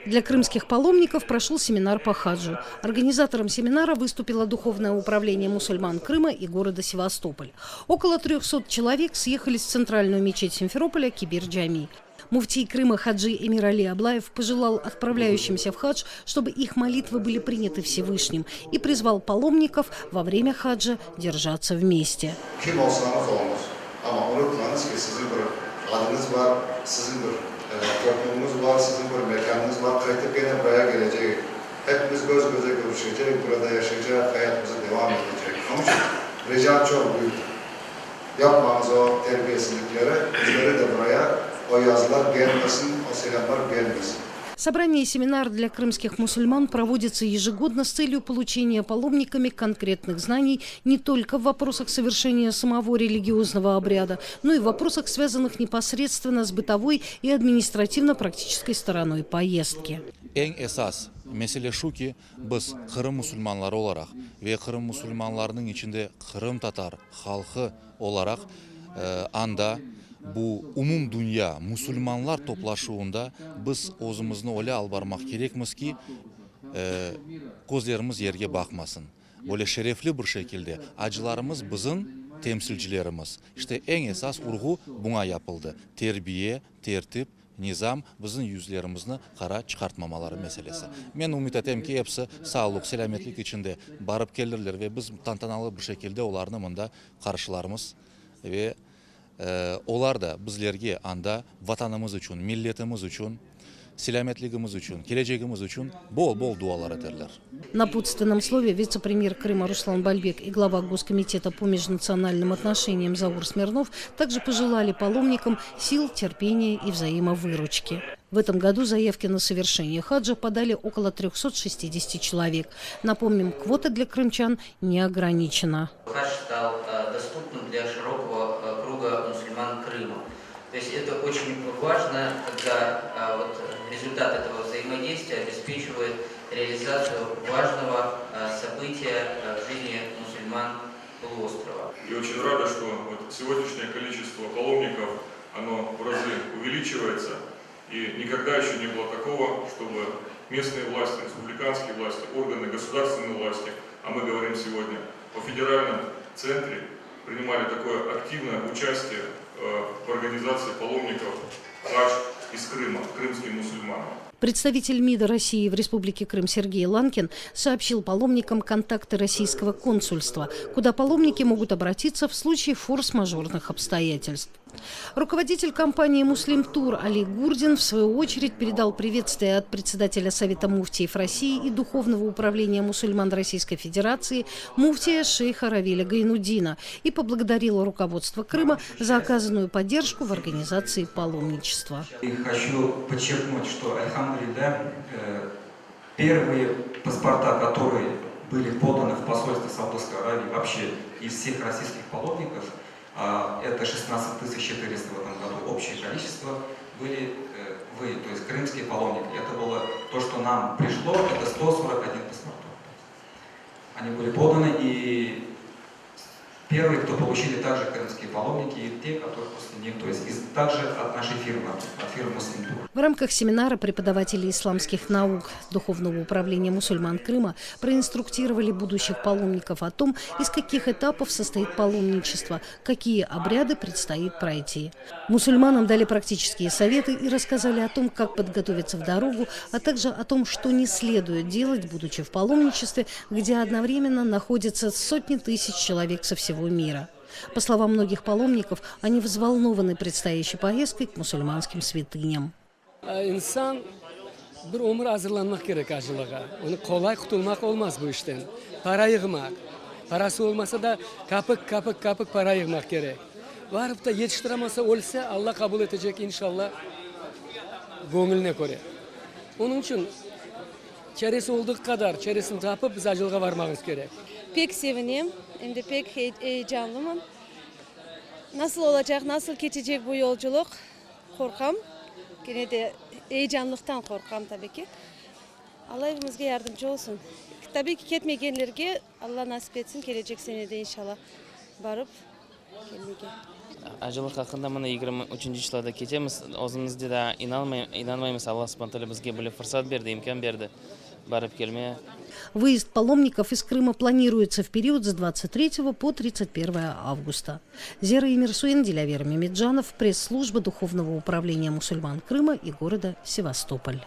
Для крымских паломников прошел семинар по хаджу. Организатором семинара выступило Духовное управление мусульман Крыма и города Севастополь. Около 300 человек съехались в центральную мечеть Симферополя Кибир-Джами. Муфтий Крыма хаджи Эмирали Аблаев пожелал отправляющимся в хадж, чтобы их молитвы были приняты Всевышним, и призвал паломников во время хаджа держаться вместе. Toplumumuz var, sizin bir mekanınız var. Kayıtıp yine buraya gelecek. Hepimiz göz göze görüşecek, burada yaşayacak, hayatımıza devam edecek. Onun için ricam çok büyük. Yapmanız o terbiyesizlikleri, bizleri de buraya o yazılar gelmesin, o selamlar gelmesin. Собрание и семинар для крымских мусульман проводится ежегодно с целью получения паломниками конкретных знаний не только в вопросах совершения самого религиозного обряда, но и в вопросах, связанных непосредственно с бытовой и административно-практической стороной поездки. Ең esas mesele şu ki biz Kırım musulmanları olarak ve Kırım musulmanlarının içinde Kırım Tatar halkı olarak anda bu umum dünya musulmanlar toplaşığında biz özümüzni öyle albarmak gerekmiz ki gözlerimiz yerge bakmasın. Böyle şerefli bir şekilde acılarımız bizim temsilcilerimiz. İşte en esas vurgu buna yapıldı. Terbiye, tertip, nizam bizim yüzlerimizni kara çıkartmamaları meselesi. Men umut etem ki hepsi sağlık, selametlik içinde barıp gelirler ve biz tantanalı bir şekilde onlarını mında karşılarımız ve olar da bizlerge anda vatanımız için, milletimiz için, selametligimiz için, geleceğimiz için bol dualar ederler. На напутственном слове вице-премьер Крыма Руслан Бальбек и глава Госкомитета по межнациональным отношениям Заур Смирнов также пожелали паломникам сил, терпения и взаимовыручки. В этом году заявки на совершение хаджа подали около 360 человек. Напомним, квота для крымчан не ограничена. Хадж стал доступным для широкого круга мусульман Крыма. То есть это очень важно, когда результат этого взаимодействия обеспечивает реализацию важного события в жизни мусульман полуострова. И очень рада, что сегодняшнее количество паломников, оно в разы увеличивается. И никогда еще не было такого, чтобы местные власти, республиканские власти, органы государственной власти, а мы говорим сегодня о федеральном центре, принимали такое активное участие в организации паломников хадж из Крыма, крымским мусульманам. Представитель МИДа России в Республике Крым Сергей Ланкин сообщил паломникам контакты российского консульства, куда паломники могут обратиться в случае форс-мажорных обстоятельств. Руководитель компании «Муслим Тур» Али Гурдин, в свою очередь, передал приветствие от председателя Совета муфтиев России и Духовного управления мусульман Российской Федерации муфтия шейха Равиля Гайнуддина и поблагодарил руководство Крыма за оказанную поддержку в организации паломничества. И хочу подчеркнуть, что, альхамдулилля, первые паспорта, которые были поданы в посольство Саудовской Аравии вообще из всех российских паломников, это 16 400 в этом году, общее количество, были то есть крымские паломники. Это было то, что нам пришло, это 141 паспортов. Они были поданы, и первые, кто получили, также крымские паломники, и те, которые после них, то есть также от нашей фирмы, от фирмы «Муслим Тур». В рамках семинара преподаватели исламских наук Духовного управления мусульман Крыма проинструктировали будущих паломников о том, из каких этапов состоит паломничество, какие обряды предстоит пройти. Мусульманам дали практические советы и рассказали о том, как подготовиться в дорогу, а также о том, что не следует делать, будучи в паломничестве, где одновременно находятся сотни тысяч человек со всего мира. По словам многих паломников, они взволнованы предстоящей поездкой к мусульманским святыням. İnsan bir ömür hazırlanmak gerek acılığa. Onu kolay kurtulmak olmaz bu işten. Para yığmak. Parası olmasa da kapık para yığmak gerek. Varıp da yetiştiremezse olsa Allah kabul edecek inşallah gönlüne göre. Onun için çaresi olduğu kadar çaresini tapıp biz acılığa varmamız gerek. Pek sevineyim, hem de pek heyecanlıyım. Nasıl olacak, nasıl geçecek bu yolculuk? Korkam. Gene de heyecanlıktan korkam tabii ki. Allah hepimizge yardımcı olsun. Tabii ki ketmeyenlerge Allah nasip etsin, gelecek senede inşallah barıp келмеге. Ажылық хақында мына 23 числода кетеміз. Өзімізде де инанмаймыз. Алла Субхана Тағала бізге бөлек фұрсат берді, имкан берді. Барып келме. Выезд паломников из Крыма планируется в период с 23 по 31 августа. Зера Эмирсуэн, Дилявер Мемеджанов, пресс-служба Духовного управления мусульман Крыма и города Севастополь.